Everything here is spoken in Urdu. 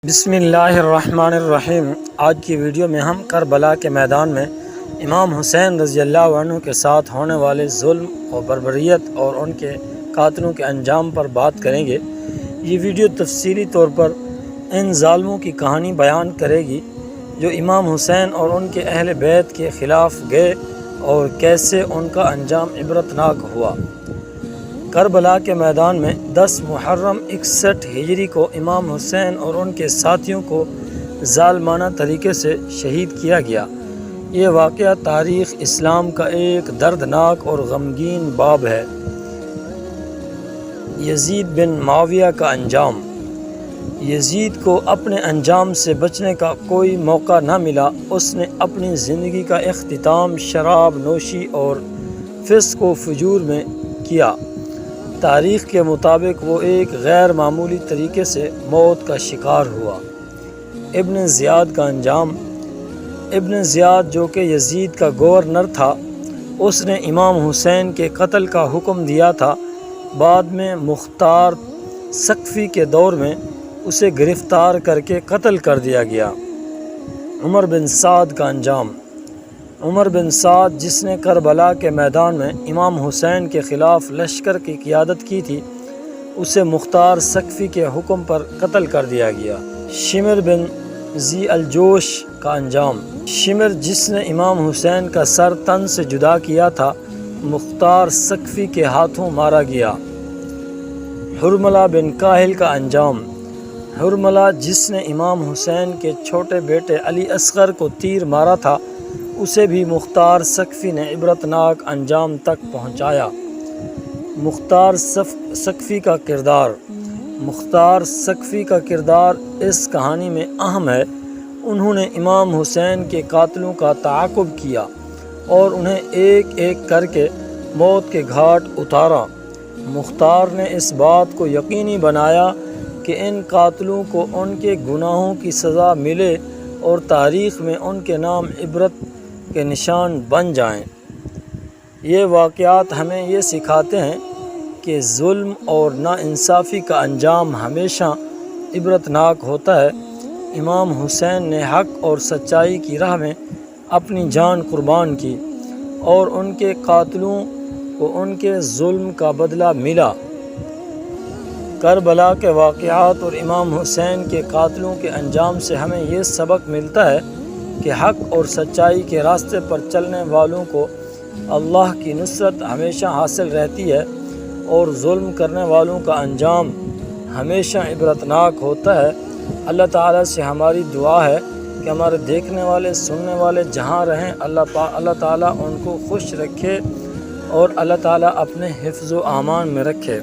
بسم اللہ الرحمن الرحیم۔ آج کی ویڈیو میں ہم کربلا کے میدان میں امام حسین رضی اللہ عنہ کے ساتھ ہونے والے ظلم اور بربریت اور ان کے قاتلوں کے انجام پر بات کریں گے۔ یہ ویڈیو تفصیلی طور پر ان ظالموں کی کہانی بیان کرے گی جو امام حسین اور ان کے اہل بیت کے خلاف گئے اور کیسے ان کا انجام عبرتناک ہوا۔ کربلا کے میدان میں 10 محرم 61 ہجری کو امام حسین اور ان کے ساتھیوں کو ظالمانہ طریقے سے شہید کیا گیا۔ یہ واقعہ تاریخ اسلام کا ایک دردناک اور غمگین باب ہے۔ یزید بن معاویہ کا انجام۔ یزید کو اپنے انجام سے بچنے کا کوئی موقع نہ ملا۔ اس نے اپنی زندگی کا اختتام شراب نوشی اور فسق و فجور میں کیا۔ تاریخ کے مطابق وہ ایک غیر معمولی طریقے سے موت کا شکار ہوا۔ ابن زیاد کا انجام۔ ابن زیاد جو کہ یزید کا گورنر تھا، اس نے امام حسین کے قتل کا حکم دیا تھا۔ بعد میں مختار ثقفی کے دور میں اسے گرفتار کر کے قتل کر دیا گیا۔ عمر بن سعد کا انجام۔ عمر بن سعد جس نے کربلا کے میدان میں امام حسین کے خلاف لشکر کی قیادت کی تھی، اسے مختار ثقفی کے حکم پر قتل کر دیا گیا۔ شمر بن ذی الجوش کا انجام۔ شمر جس نے امام حسین کا سر تن سے جدا کیا تھا، مختار ثقفی کے ہاتھوں مارا گیا۔ حرملہ بن کاہل کا انجام۔ حرملہ جس نے امام حسین کے چھوٹے بیٹے علی اصغر کو تیر مارا تھا، اسے بھی مختار ثقفی نے عبرتناک انجام تک پہنچایا۔ مختار ثقفی کا کردار۔ مختار ثقفی کا کردار اس کہانی میں اہم ہے۔ انہوں نے امام حسین کے قاتلوں کا تعاقب کیا اور انہیں ایک ایک کر کے موت کے گھاٹ اتارا۔ مختار نے اس بات کو یقینی بنایا کہ ان قاتلوں کو ان کے گناہوں کی سزا ملے اور تاریخ میں ان کے نام عبرت کے نشان بن جائیں۔ یہ واقعات ہمیں یہ سکھاتے ہیں کہ ظلم اور ناانصافی کا انجام ہمیشہ عبرتناک ہوتا ہے۔ امام حسین نے حق اور سچائی کی راہ میں اپنی جان قربان کی اور ان کے قاتلوں کو ان کے ظلم کا بدلہ ملا۔ کربلا کے واقعات اور امام حسین کے قاتلوں کے انجام سے ہمیں یہ سبق ملتا ہے کہ حق اور سچائی کے راستے پر چلنے والوں کو اللہ کی نصرت ہمیشہ حاصل رہتی ہے اور ظلم کرنے والوں کا انجام ہمیشہ عبرتناک ہوتا ہے۔ اللہ تعالیٰ سے ہماری دعا ہے کہ ہمارے دیکھنے والے سننے والے جہاں رہیں، اللہ تعالیٰ ان کو خوش رکھے اور اللہ تعالیٰ اپنے حفظ و امان میں رکھے۔